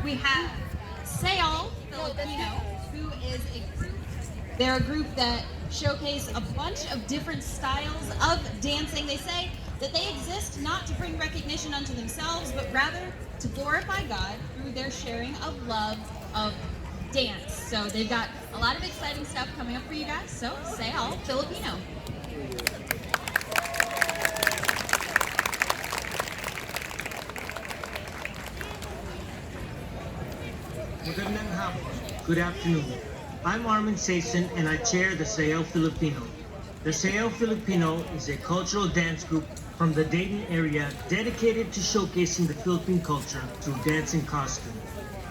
We have Sayaw Filipino, who is a group. They're a group that showcase a bunch of different styles of dancing. They say that they exist not to bring recognition unto themselves, but rather to glorify God through their sharing of love of dance. So they've got a lot of exciting stuff coming up for you guys. So Sayaw Filipino. Magandang hapon. Good afternoon. I'm Armin Sason and I chair the Sayaw Filipino. The Sayaw Filipino is a cultural dance group from the Dayton area dedicated to showcasing the Philippine culture through dance and costume.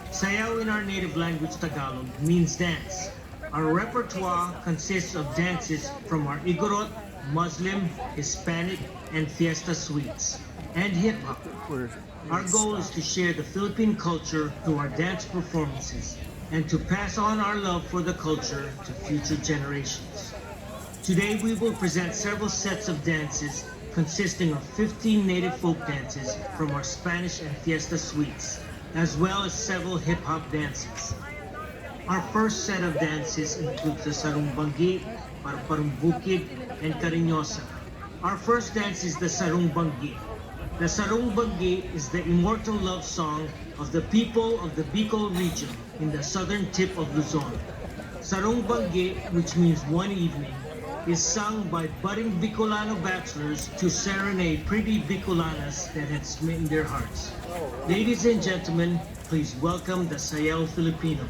Sayaw in our native language Tagalog means dance. Our repertoire consists of dances from our Igorot, Muslim, Hispanic, and Fiesta suites, and hip-hop. Our goal is to share the Philippine culture through our dance performances and to pass on our love for the culture to future generations. Today we will present several sets of dances consisting of 15 native folk dances from our Spanish and Fiesta suites, as well as several hip-hop dances. Our first set of dances includes the Sarung Banggi, Paru-Parung Bukid, and Cariñosa. Our first dance is the Sarung Banggi. The Sarung Banggi is the immortal love song of the people of the Bicol region in the southern tip of Luzon. Sarung Banggi, which means one evening, is sung by budding Bicolano bachelors to serenade pretty Bicolanas that had smitten their hearts. Ladies and gentlemen, please welcome the Sayaw Filipino.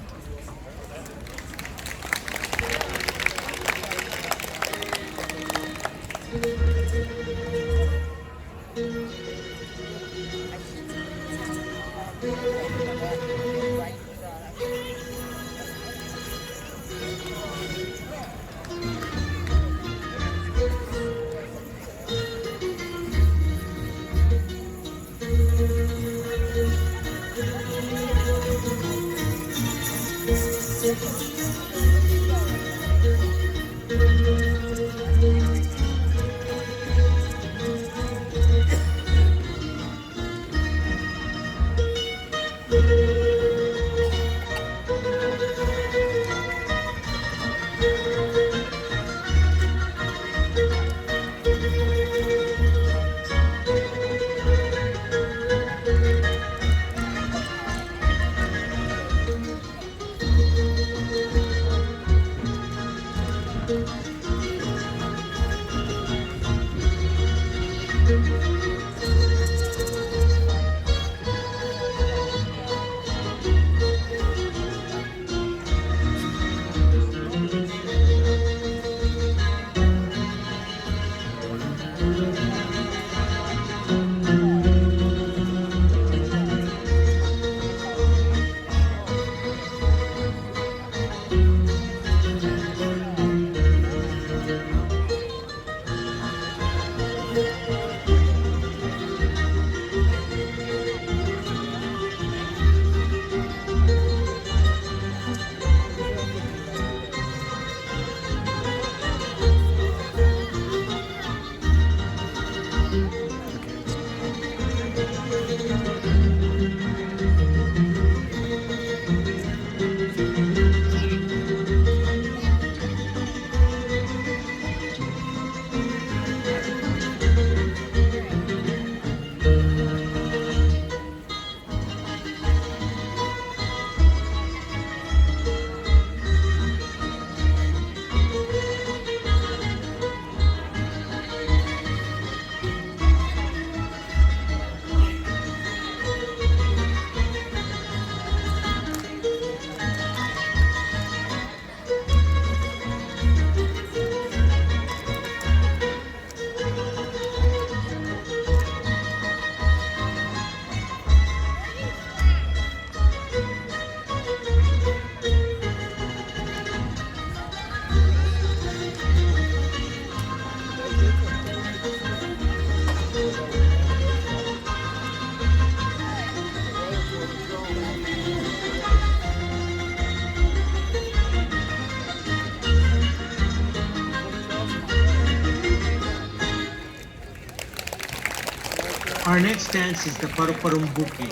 Our next dance is the Paru-Parung Bukid.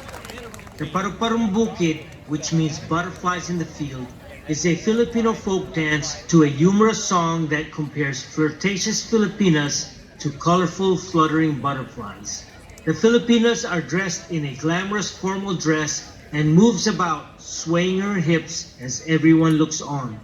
The Paru-Parung Bukid, which means butterflies in the field, is a Filipino folk dance to a humorous song that compares flirtatious Filipinas to colorful fluttering butterflies. The Filipinas are dressed in a glamorous formal dress and moves about, swaying her hips as everyone looks on.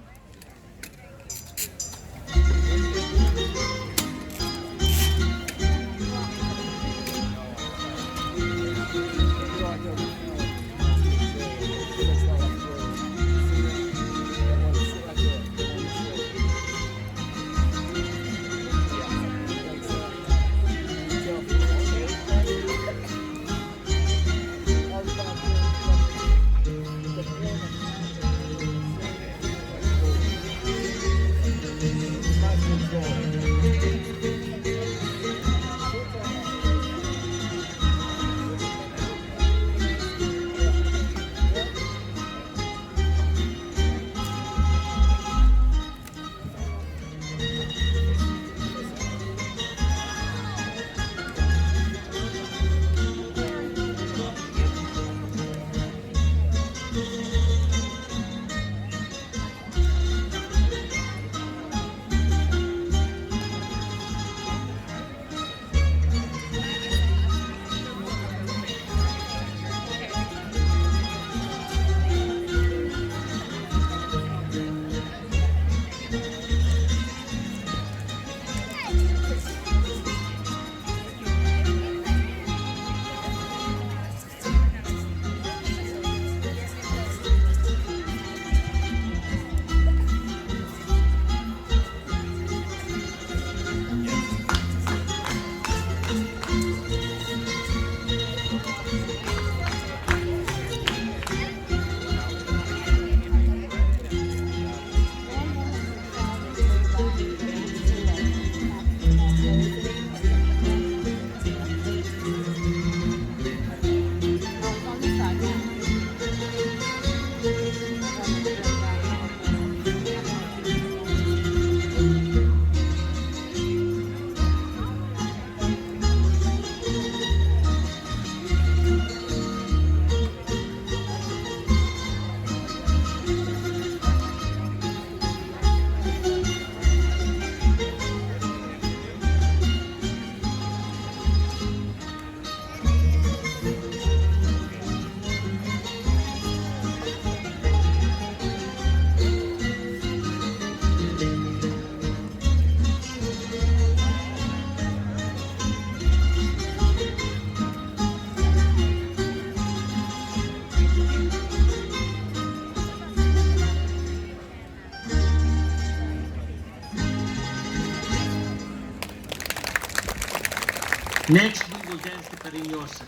Next, we will dance the Cariñosa.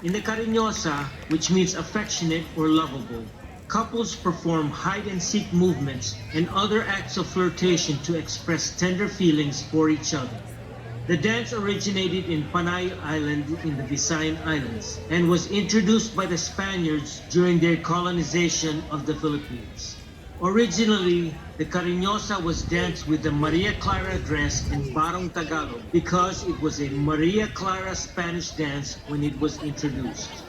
In the Cariñosa, which means affectionate or lovable, couples perform hide-and-seek movements and other acts of flirtation to express tender feelings for each other. The dance originated in Panay Island in the Visayan Islands and was introduced by the Spaniards during their colonization of the Philippines. Originally, the Cariñosa was danced with the Maria Clara dress and barong Tagalog because it was a Maria Clara Spanish dance when it was introduced.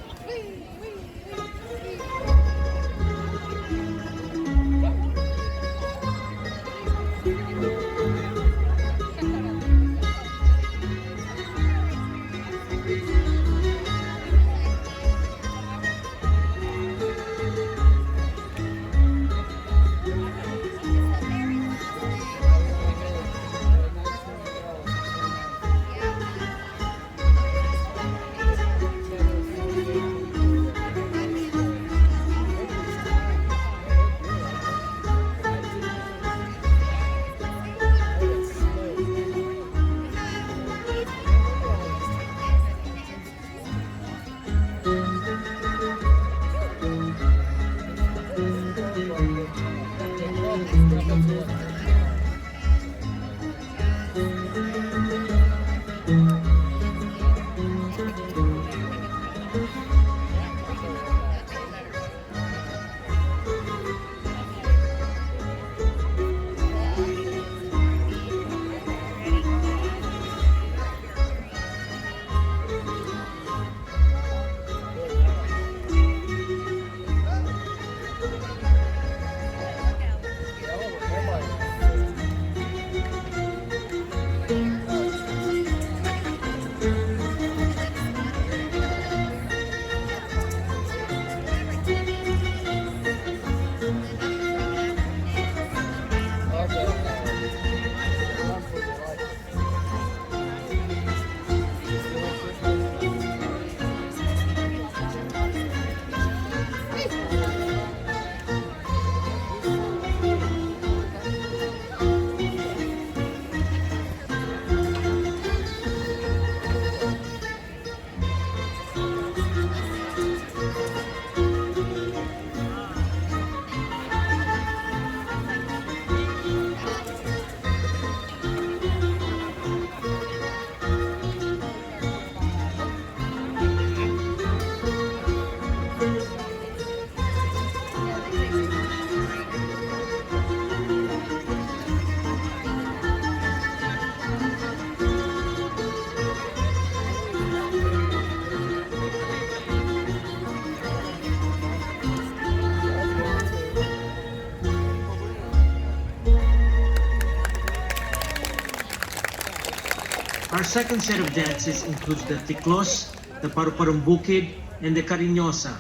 Our second set of dances includes the Tiklos, the Paru-Parung Bukid, and the Cariñosa.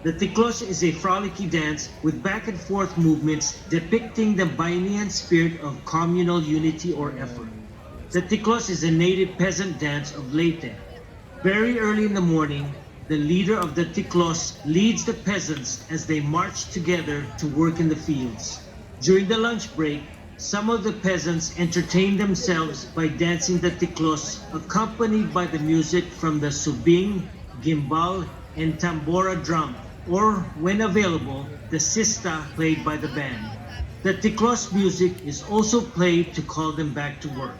The Tiklos is a frolicky dance with back and forth movements depicting the Bayanihan spirit of communal unity or effort. The Tiklos is a native peasant dance of Leyte. Very early in the morning, the leader of the Tiklos leads the peasants as they march together to work in the fields. During the lunch break, some of the peasants entertain themselves by dancing the Tiklos, accompanied by the music from the subing, gimbal, and tambora drum, or when available, the sista played by the band. The Tiklos music is also played to call them back to work.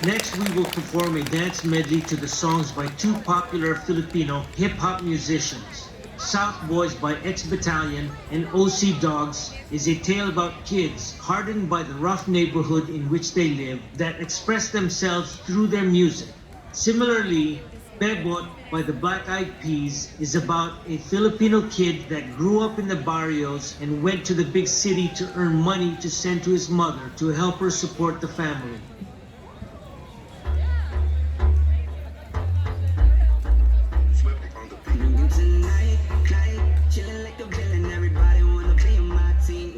Next, we will perform a dance medley to the songs by two popular Filipino hip-hop musicians. Southboys by X-Battalion and OC Dogs is a tale about kids hardened by the rough neighborhood in which they live that express themselves through their music. Similarly, Bebot by the Black Eyed Peas is about a Filipino kid that grew up in the barrios and went to the big city to earn money to send to his mother to help her support the family.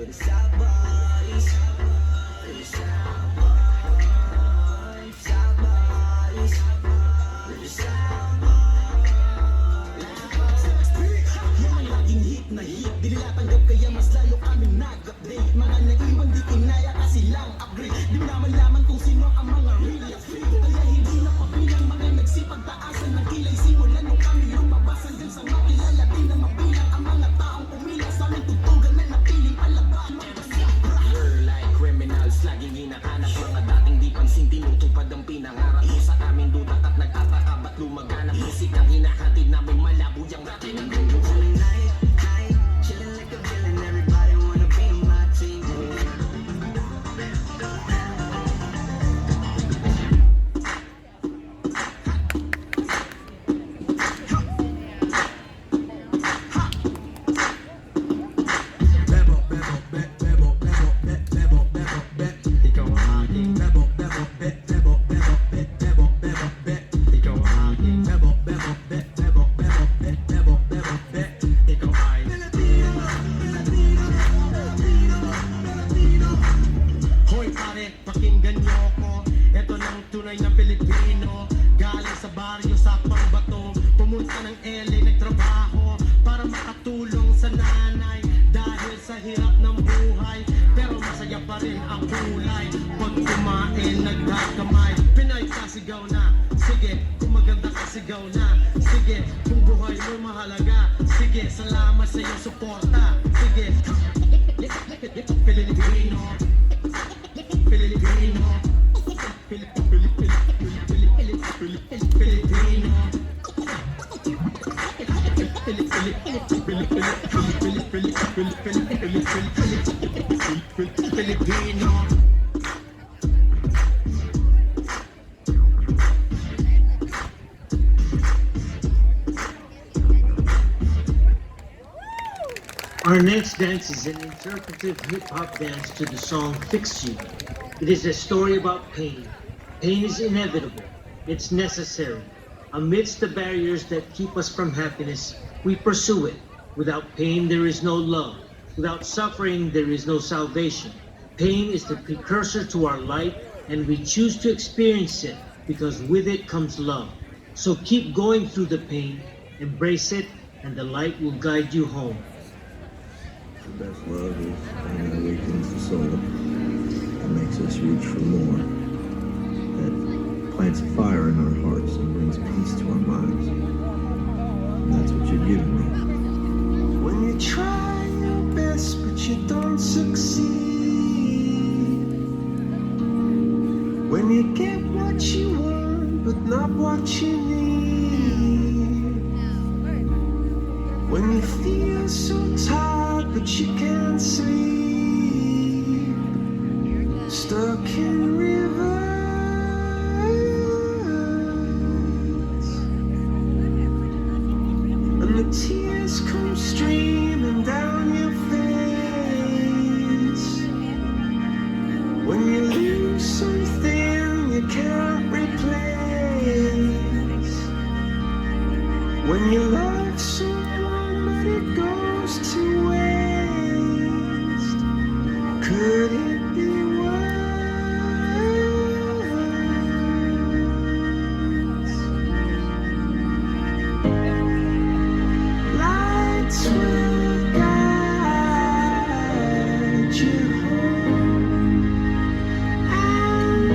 The Southboys, the Southboys, Southboys, the Southboys. Yan ang laging hit na hit, di nila tanggap kaya mas lalo kaming nag-update. Mga naiwan di kinaya kasi lang upgrade. Di mo naman laman kung sino ang mga real fake. Kaya hindi na pabilang mga nagsipagtaasan ng kilay. Simulan nung kami lumabas hanggang sa makilala. Di na mabilang ang mga taong pumila sa aming tutugan na napiling palaban. Laging hinahanap mga dating di pansin tinutupad ang pinangarap mo sa aming dudak at nagtataka ba't lumaganap musikang hinahatid namin malabuyang natin ang dugo night, chilling like a villain, everybody wanna be on my team. ka ng LA, nagtrabaho para makatulong sa nanay. Dahil sa hirap ng buhay, pero masaya pa rin ang kulay. Pag kumain, nagkakamay. Pinay ka, sigaw na. Sige, kung maganda ka, sigaw na. Sige, kung buhay mo mahalaga. Sige, salamat sa iyong suporta. Sige, Filipino, Filipino, Filipino. Our next dance is an interpretive hip-hop dance to the song Fix You. It is a story about pain. Pain is inevitable. It's necessary. Amidst the barriers that keep us from happiness, we pursue it. Without pain, there is no love. Without suffering, there is no salvation. Pain is the precursor to our light, and we choose to experience it because with it comes love. So keep going through the pain, embrace it, and the light will guide you home. The best love is pain that awakens the soul, that makes us reach for more, that plants a fire in our hearts and brings peace to our minds. And that's what you've given me. When you try your best but you don't succeed, when you get what you want but not what you need, when you feel so tired but you can't sleep, stuck in rivers, and the tears come streaming down your face, when you lose something you can't replace, when you love someone but it goes to waste, could it be worse? Lights will guide you home and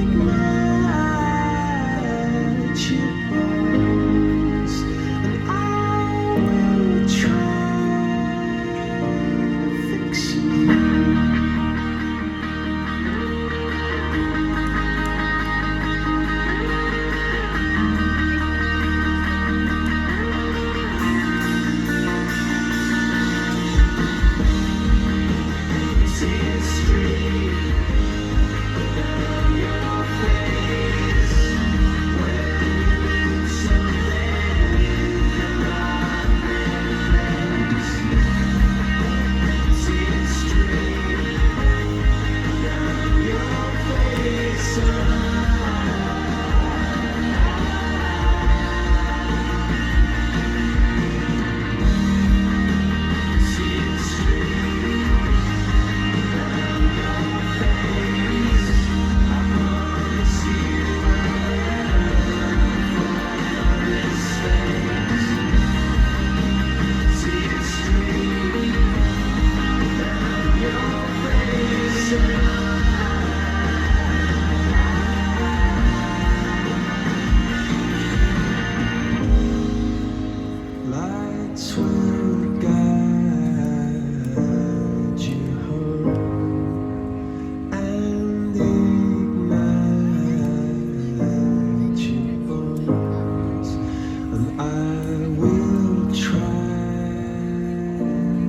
ignite your bones, and I will try to fix you. Tears stream down your face when you lose something you cannot replace. Tears stream down your face. Tears stream down your face. I promise you tears stream down your face. Lights will guide you home and ignite your bones, and I will try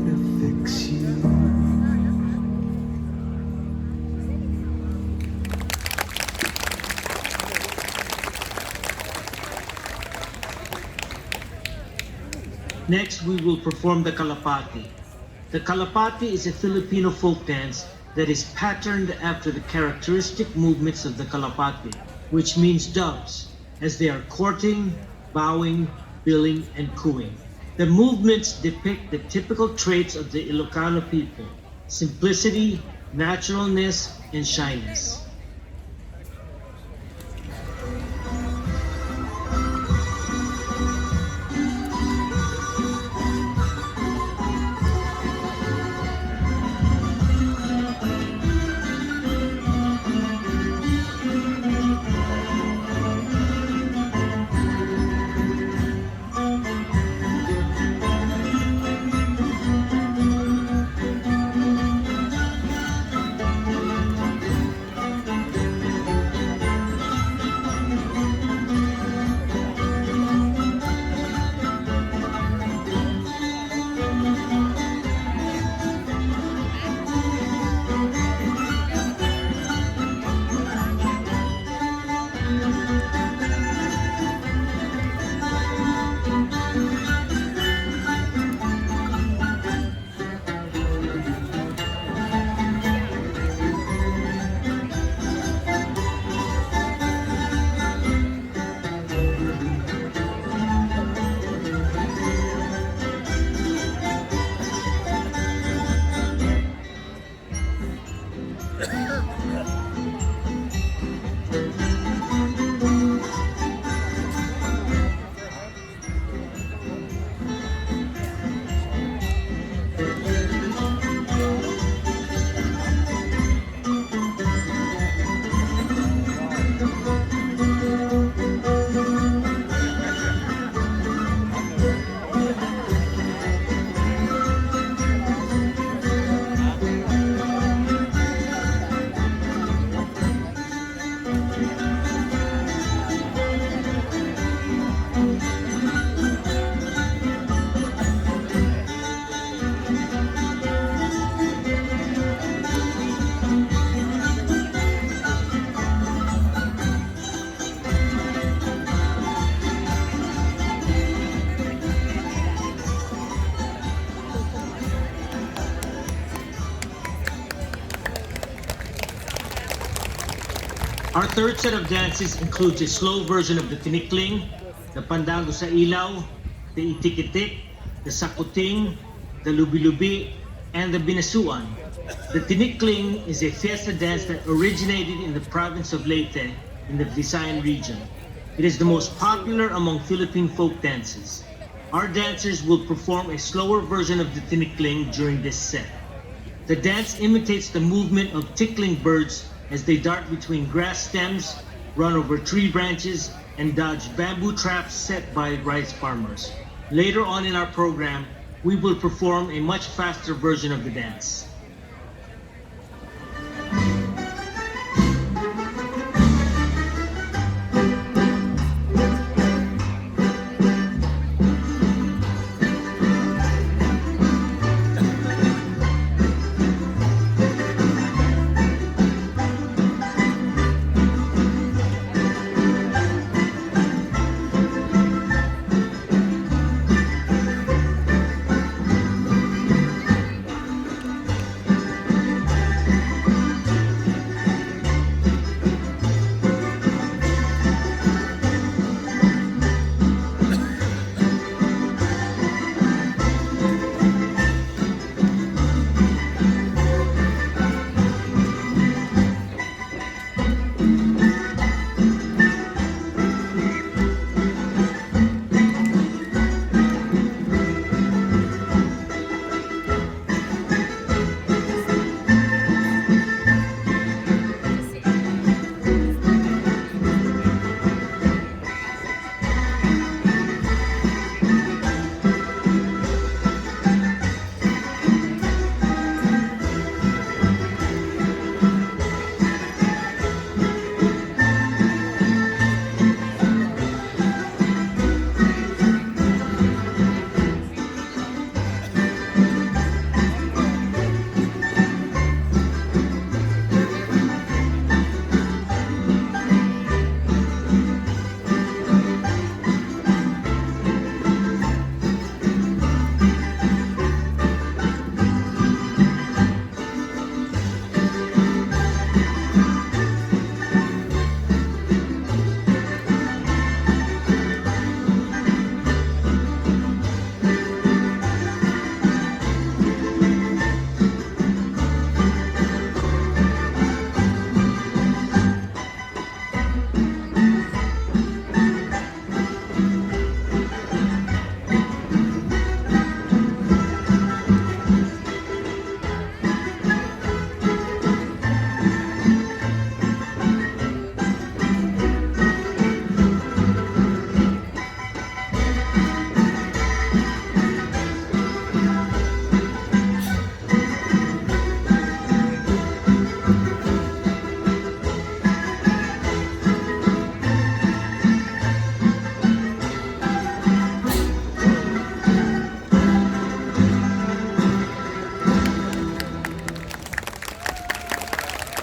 to fix you. Next, we will perform the kalapati. The kalapati is a Filipino folk dance that is patterned after the characteristic movements of the kalapati, which means doves, as they are courting, bowing, billing, and cooing. The movements depict the typical traits of the Ilocano people: simplicity, naturalness, and shyness. Our third set of dances includes a slow version of the Tinikling, the Pandanggo sa Ilaw, the Itik-Itik, the Sakuting, the Lubi-Lubi, and the Binasuan. The Tinikling is a fiesta dance that originated in the province of Leyte in the Visayan region. It is the most popular among Philippine folk dances. Our dancers will perform a slower version of the Tinikling during this set. The dance imitates the movement of tickling birds as they dart between grass stems, run over tree branches, and dodge bamboo traps set by rice farmers. Later on in our program, we will perform a much faster version of the dance.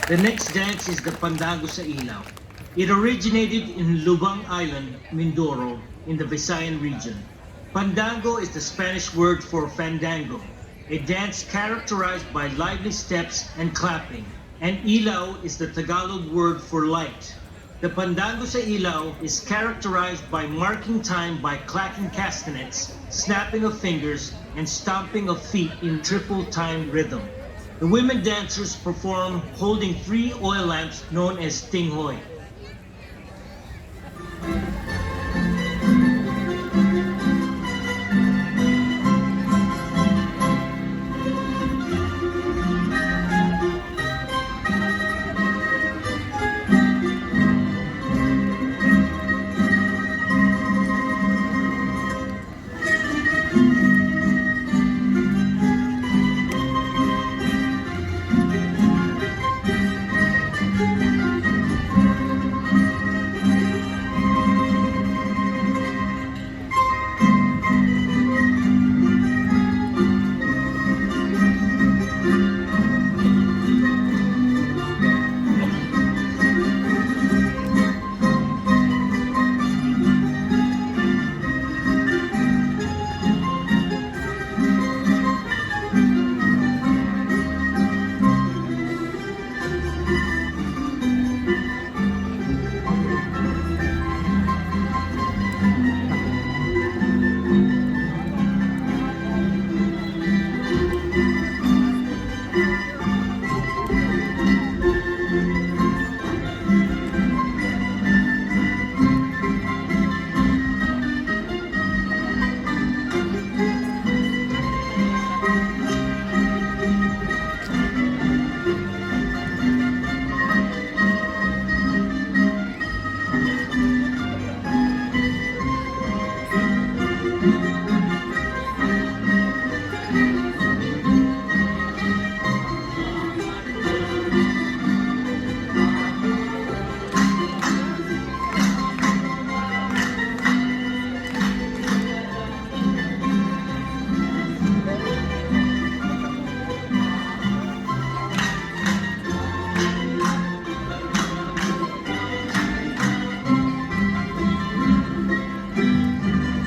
The next dance is the Pandanggo sa Ilaw. It originated in Lubang Island, Mindoro, in the Visayan region. Pandango is the Spanish word for fandango, a dance characterized by lively steps and clapping, and Ilaw is the Tagalog word for light. The Pandanggo sa Ilaw is characterized by marking time by clacking castanets, snapping of fingers, and stomping of feet in triple time rhythm. The women dancers perform holding 3 oil lamps known as tinghoy.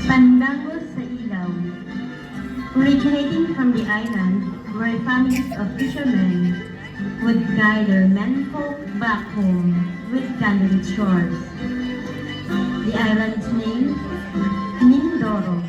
Pandanggo sa Ilaw. Originating from the island where families of fishermen would guide their menfolk back home with candlelit shores. The island's name, Mindoro.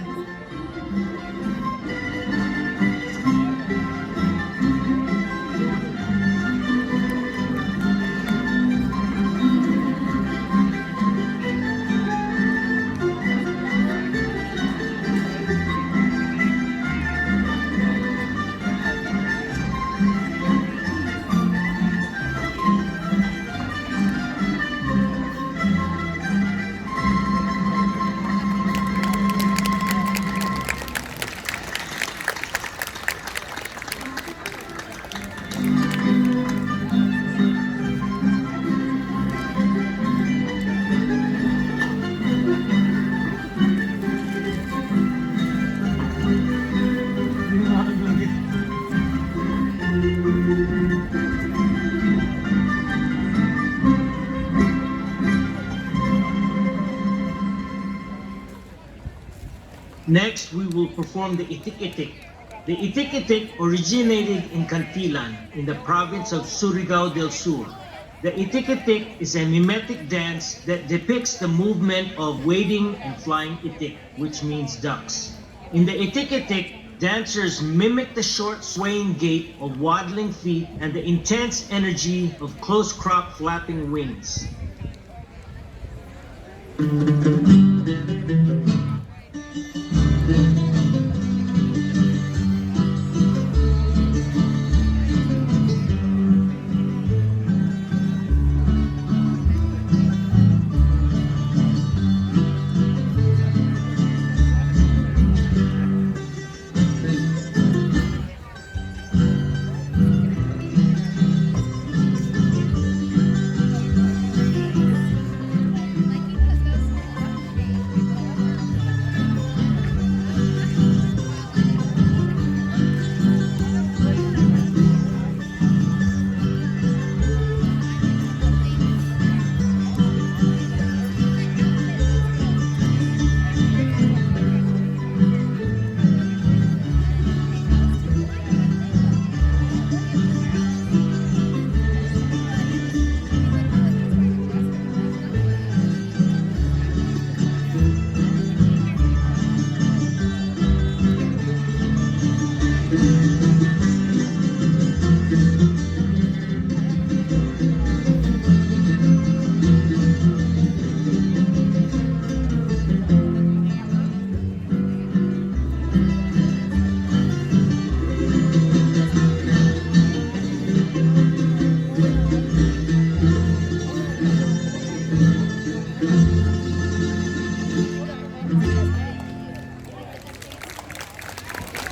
Next, we will perform the Itik-Itik. The Itik-Itik originated in Cantilan, in the province of Surigao del Sur. The Itik-Itik is a mimetic dance that depicts the movement of wading and flying itik, which means ducks. In the Itik-Itik, dancers mimic the short swaying gait of waddling feet and the intense energy of close-cropped flapping wings.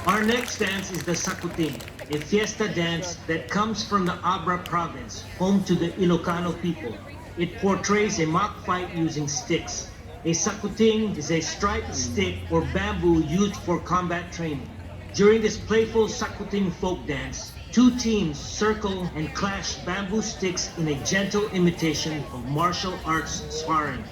Our next dance is the Sakuting, a fiesta dance that comes from the Abra province, home to the Ilocano people. It portrays a mock fight using sticks. A Sakuting is a striped stick or bamboo used for combat training. During this playful Sakuting folk dance, two teams circle and clash bamboo sticks in a gentle imitation of martial arts sparring.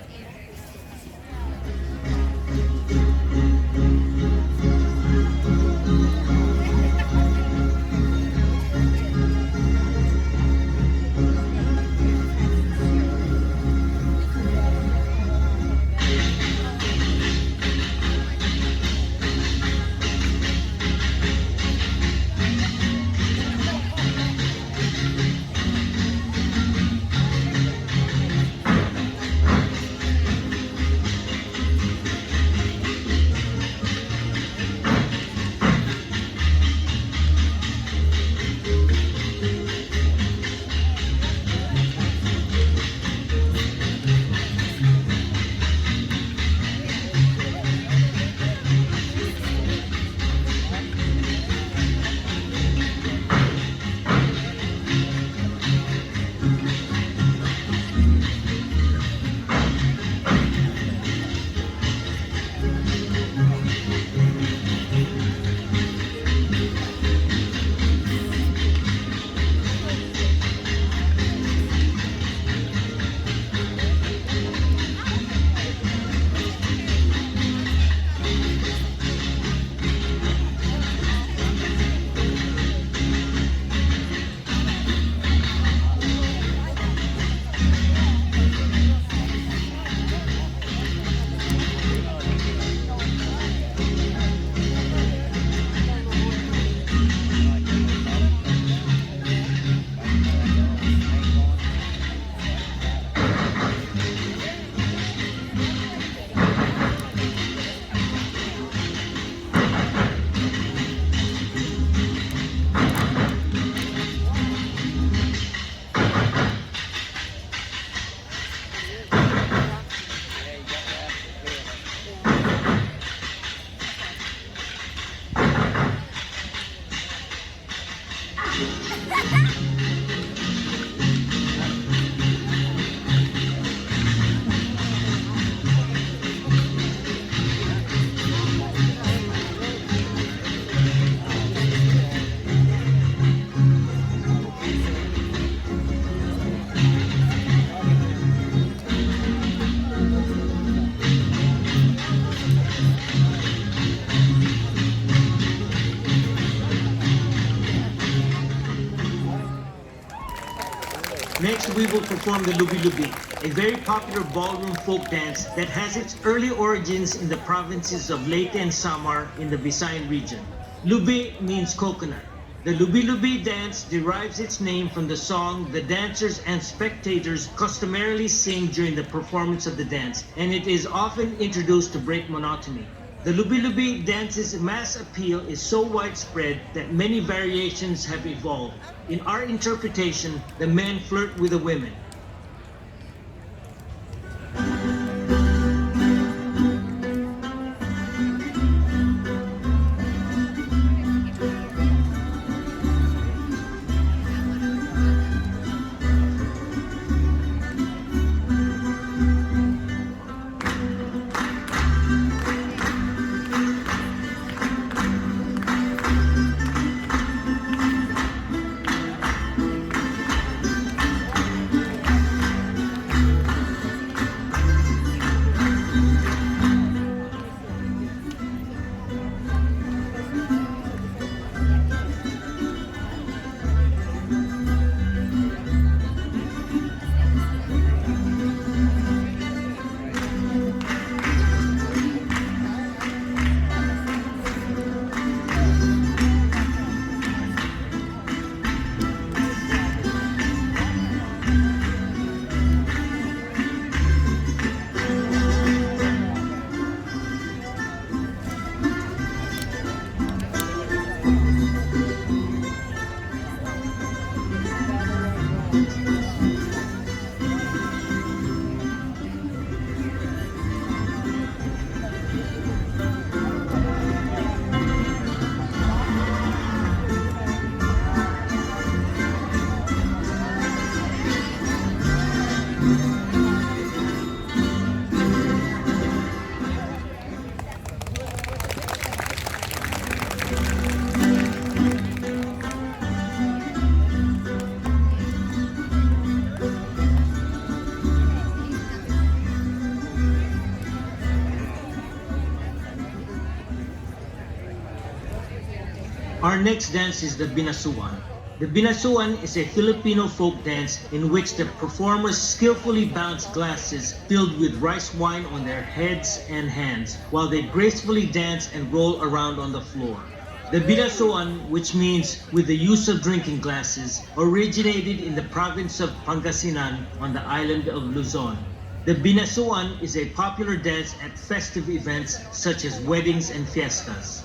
Next, we will perform the Lubi-Lubi, a very popular ballroom folk dance that has its early origins in the provinces of Leyte and Samar in the Visayan region. Lubi means coconut. The Lubi-Lubi dance derives its name from the song the dancers and spectators customarily sing during the performance of the dance, and it is often introduced to break monotony. The Lubi-Lubi dance's mass appeal is so widespread that many variations have evolved. In our interpretation, the men flirt with the women. Our next dance is the Binasuan. The Binasuan is a Filipino folk dance in which the performers skillfully bounce glasses filled with rice wine on their heads and hands while they gracefully dance and roll around on the floor. The Binasuan, which means with the use of drinking glasses, originated in the province of Pangasinan on the island of Luzon. The Binasuan is a popular dance at festive events such as weddings and fiestas.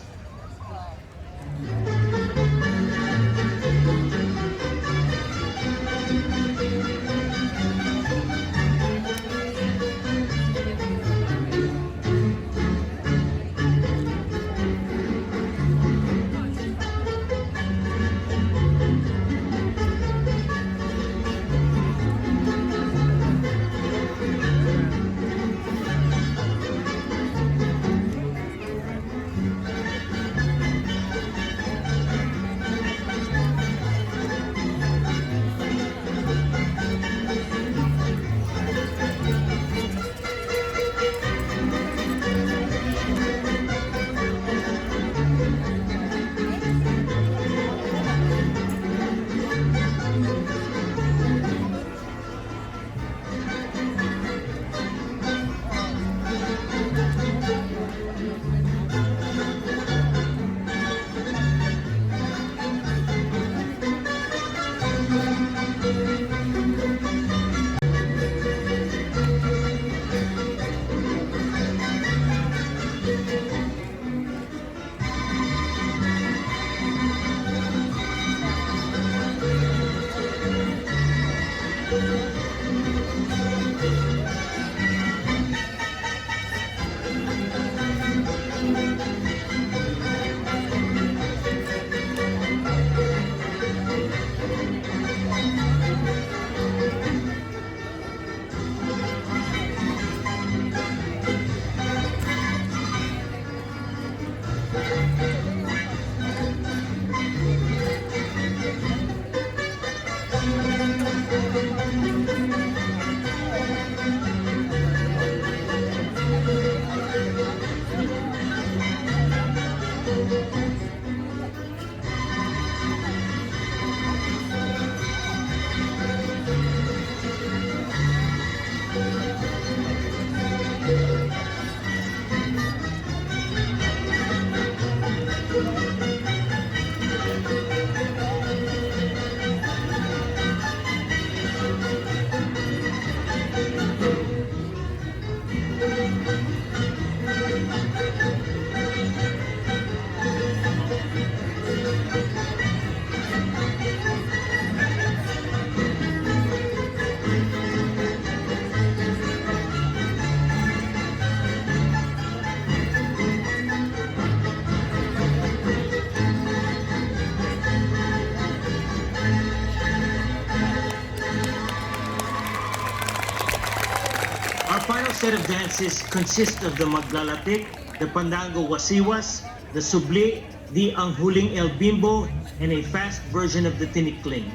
set of dances consists of the Maglalatik, the Pandanggo Oawasiwas, the Subli, the Ang Huling El Bimbo, and a fast version of the Tinikling.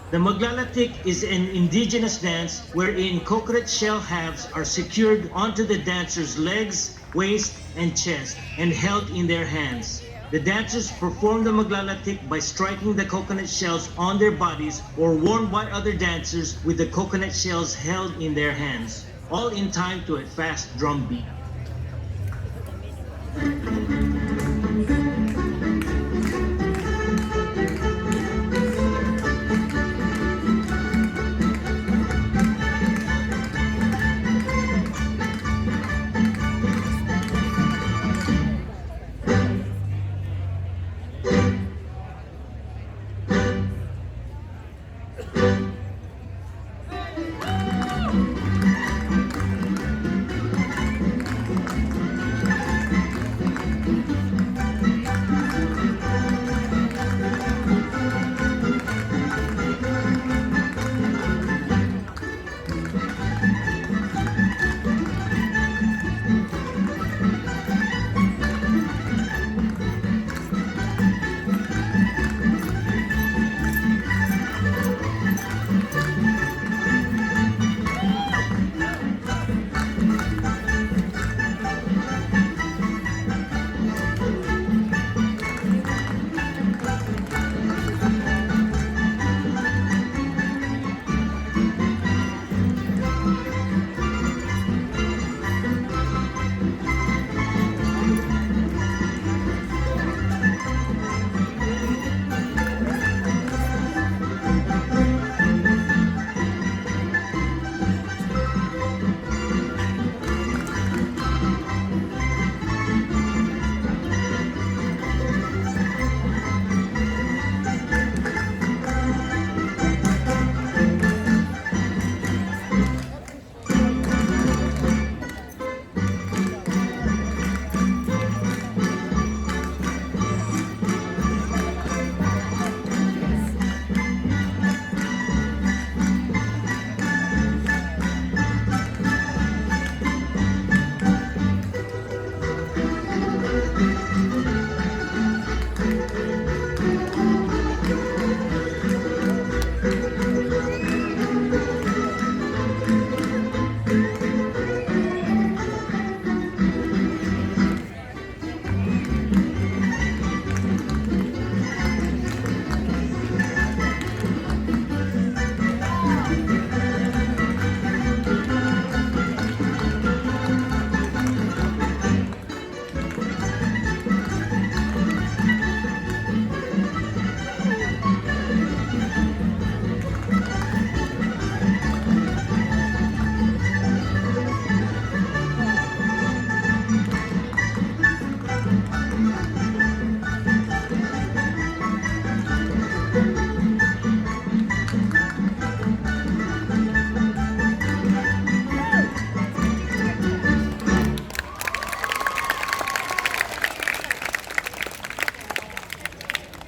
The Maglalatik is an indigenous dance wherein coconut shell halves are secured onto the dancer's legs, waist, and chest and held in their hands. The dancers perform the Maglalatik by striking the coconut shells on their bodies or worn by other dancers with the coconut shells held in their hands, all in time to a fast drum beat.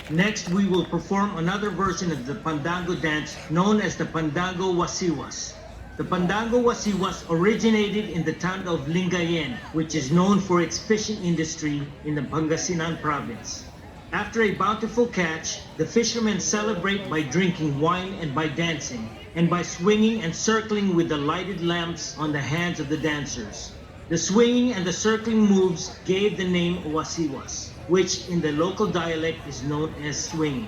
Next, we will perform another version of the Pandanggo dance known as the Pandanggo Oawasiwas. The Pandanggo Oawasiwas originated in the town of Lingayen, which is known for its fishing industry in the Pangasinan province. After a bountiful catch, the fishermen celebrate by drinking wine and by dancing, and by swinging and circling with the lighted lamps on the hands of the dancers. The swinging and the circling moves gave the name Oawasiwas, which in the local dialect is known as swinging.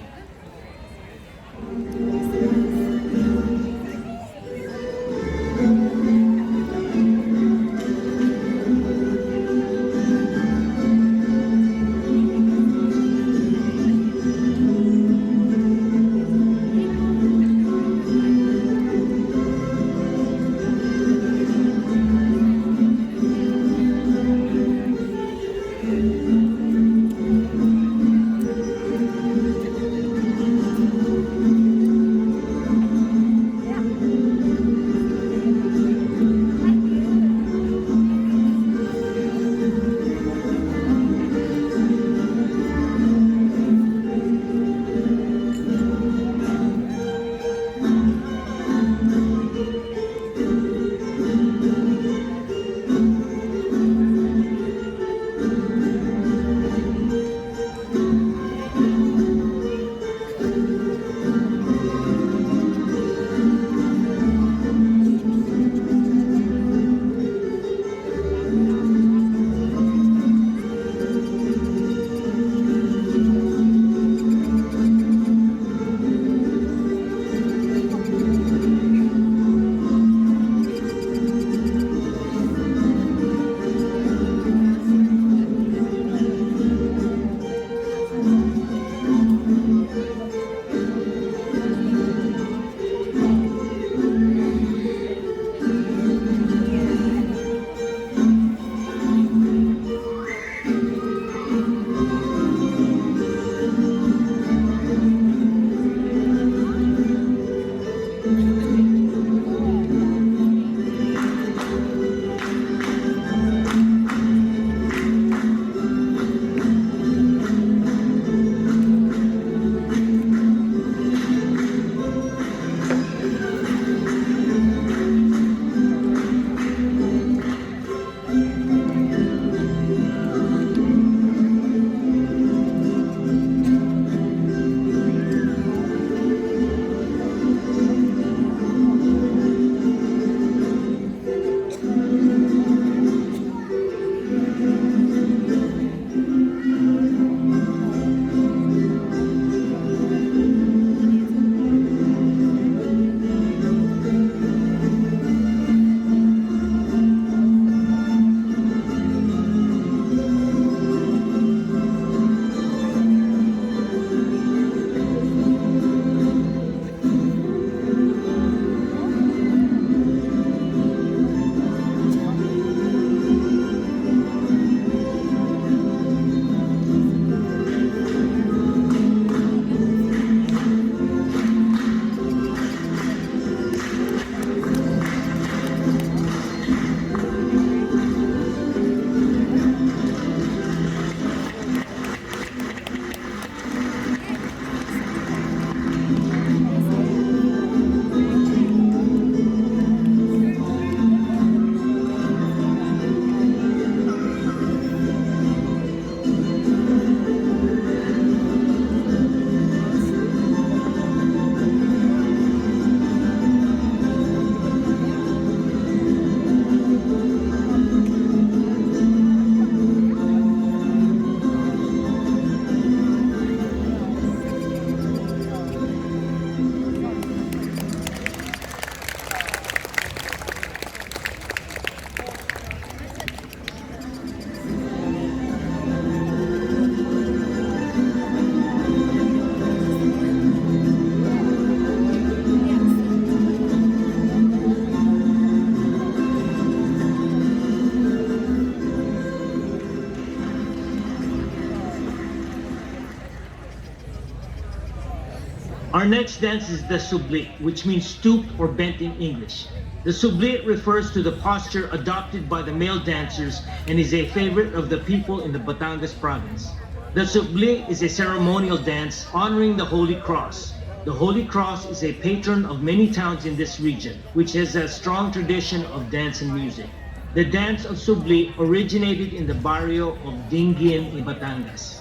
Our next dance is the Subli, which means stooped or bent in English. The Subli refers to the posture adopted by the male dancers and is a favorite of the people in the Batangas province. The Subli is a ceremonial dance honoring the Holy Cross. The Holy Cross is a patron of many towns in this region, which has a strong tradition of dance and music. The dance of Subli originated in the barrio of Dinggin in Batangas.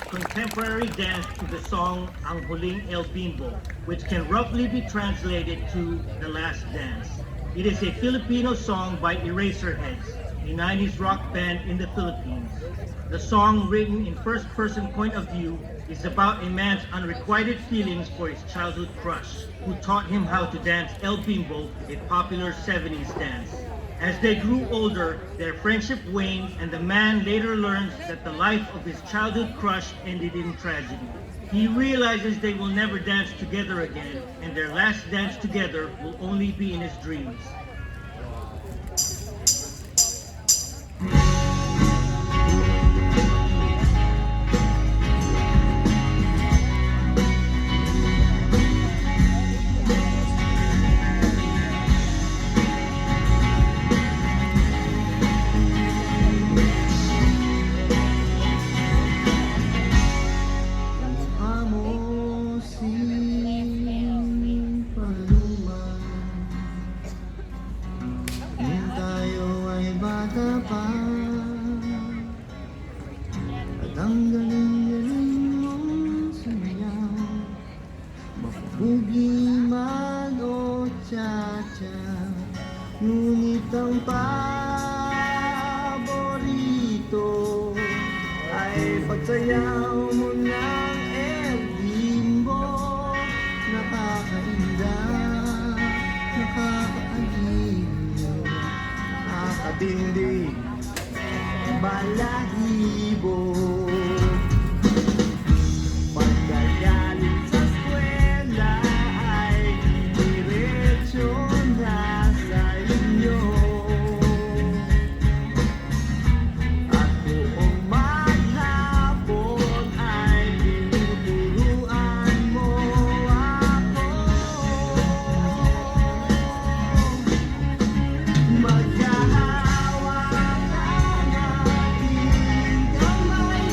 Contemporary dance to the song Ang Huling El Bimbo, which can roughly be translated to The Last Dance. It is a Filipino song by Eraserheads, a 90s rock band in the Philippines. The song, written in first-person point of view, is about a man's unrequited feelings for his childhood crush, who taught him how to dance El Bimbo, a popular 70s dance. As they grew older, their friendship waned, and the man later learns that the life of his childhood crush ended in tragedy. He realizes they will never dance together again, and their last dance together will only be in his dreams. Ngunit ang paborito ay pagsayaw mo ng El Bimbo. Nakakainda, nakakaaliw, nakakatindi, balahibo. Pagkagaling sa eskwela ay diretso na sa inyo. At buong maghapon ay tinuturuan mo ako. Magkahawak ang ating kamay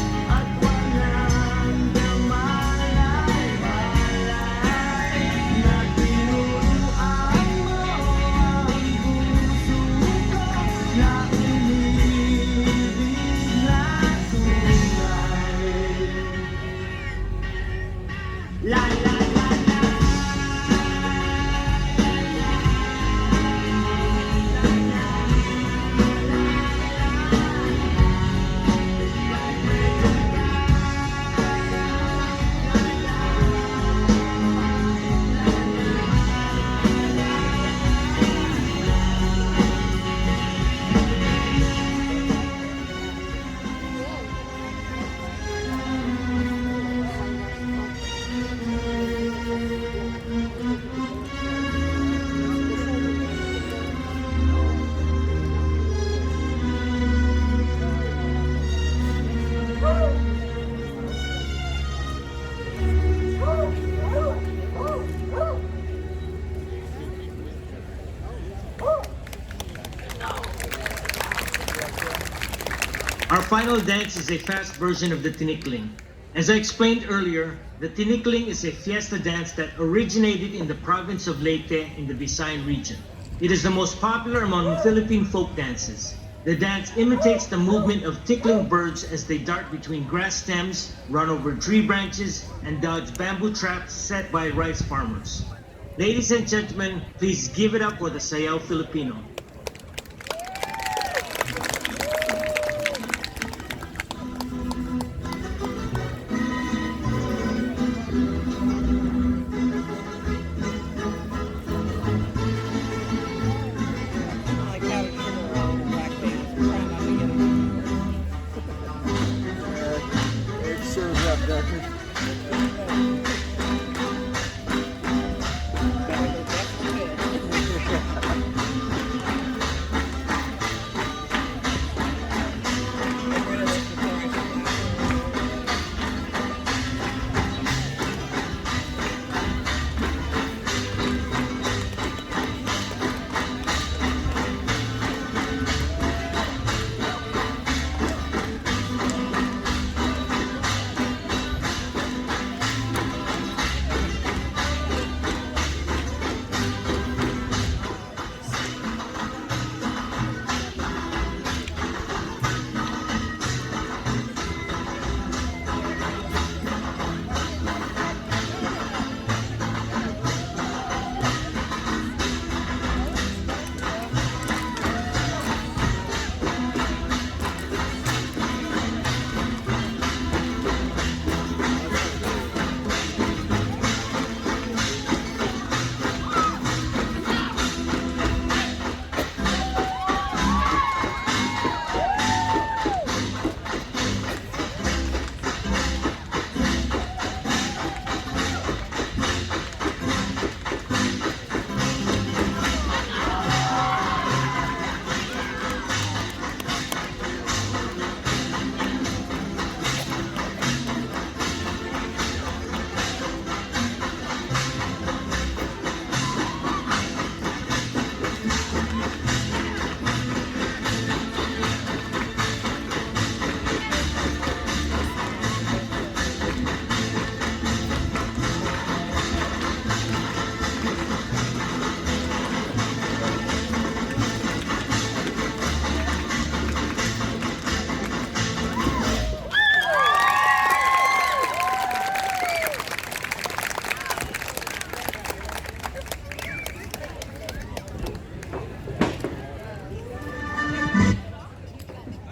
Our final dance is a fast version of the Tinikling. As I explained earlier, the Tinikling is a fiesta dance that originated in the province of Leyte in the Visayan region. It is the most popular among Philippine folk dances. The dance imitates the movement of tickling birds as they dart between grass stems, run over tree branches, and dodge bamboo traps set by rice farmers. Ladies and gentlemen, please give it up for the Sayaw Filipino.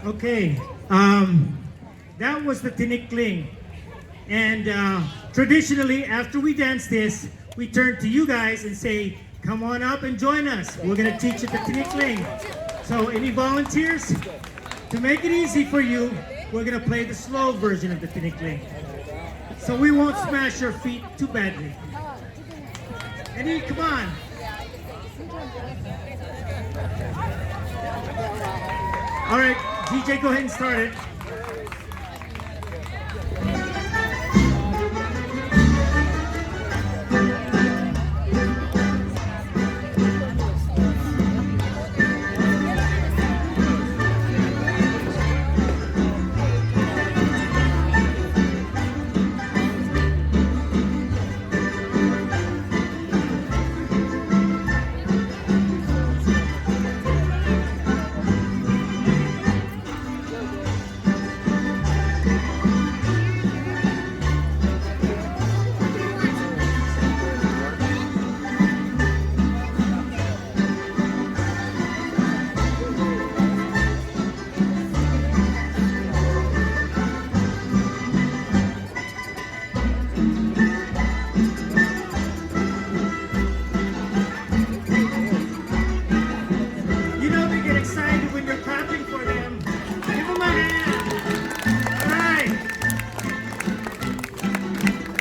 Okay, that was the Tinikling. And traditionally, after we dance this, we turn to you guys and say, come on up and join us. We're gonna teach you the Tinikling. So any volunteers? To make it easy for you, we're gonna play the slow version of the Tinikling. So we won't smash your feet too badly. Any, come on. All right, DJ, go ahead and start it.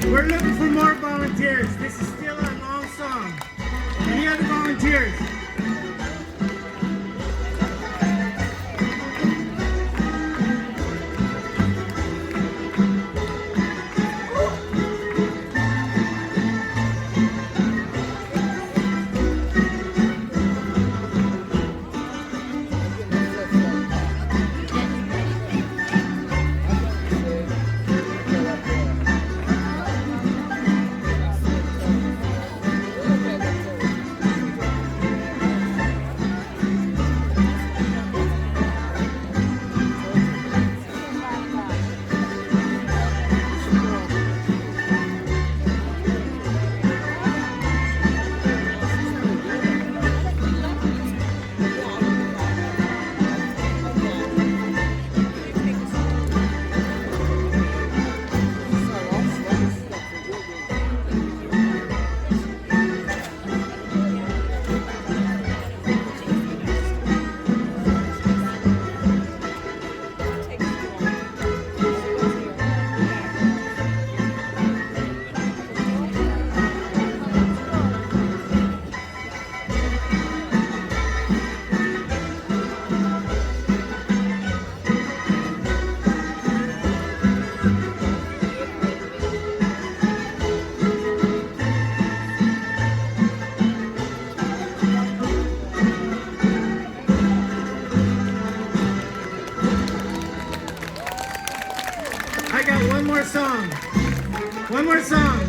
We're looking for more volunteers. This is still a long song. Any other volunteers? more song. One more song.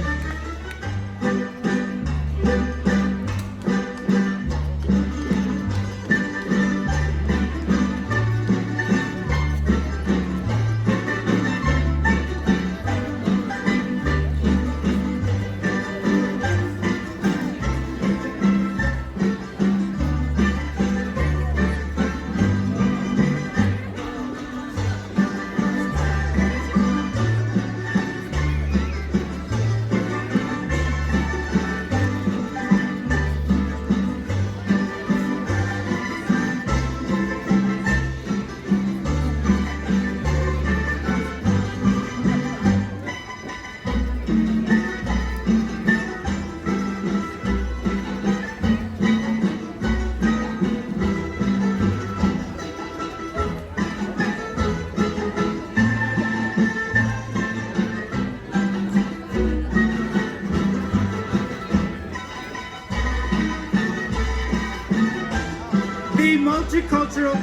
The Multicultural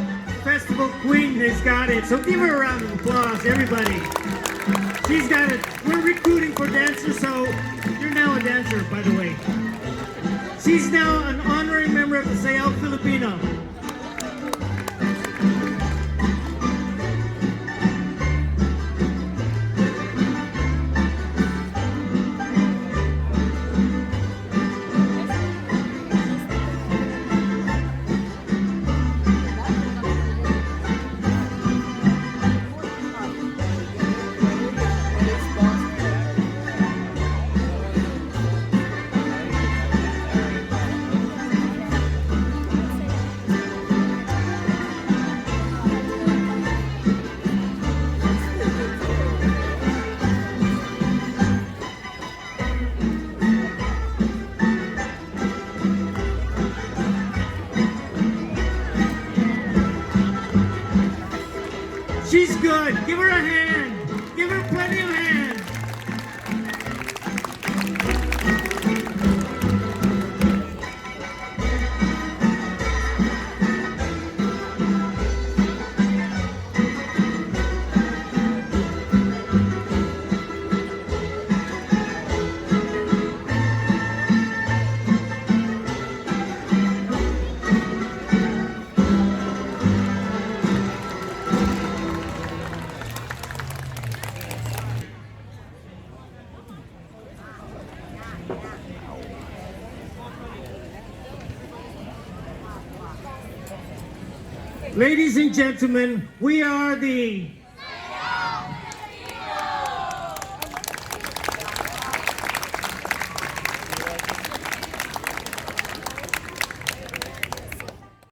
Festival Queen has got it. So give her a round of applause, everybody. She's got it. We're recruiting for dancers, so you're now a dancer, by the way. She's now an honorary member of the Sayaw Filipino. She's good. Give her a hand. Give her plenty of hands. Ladies and gentlemen, we are the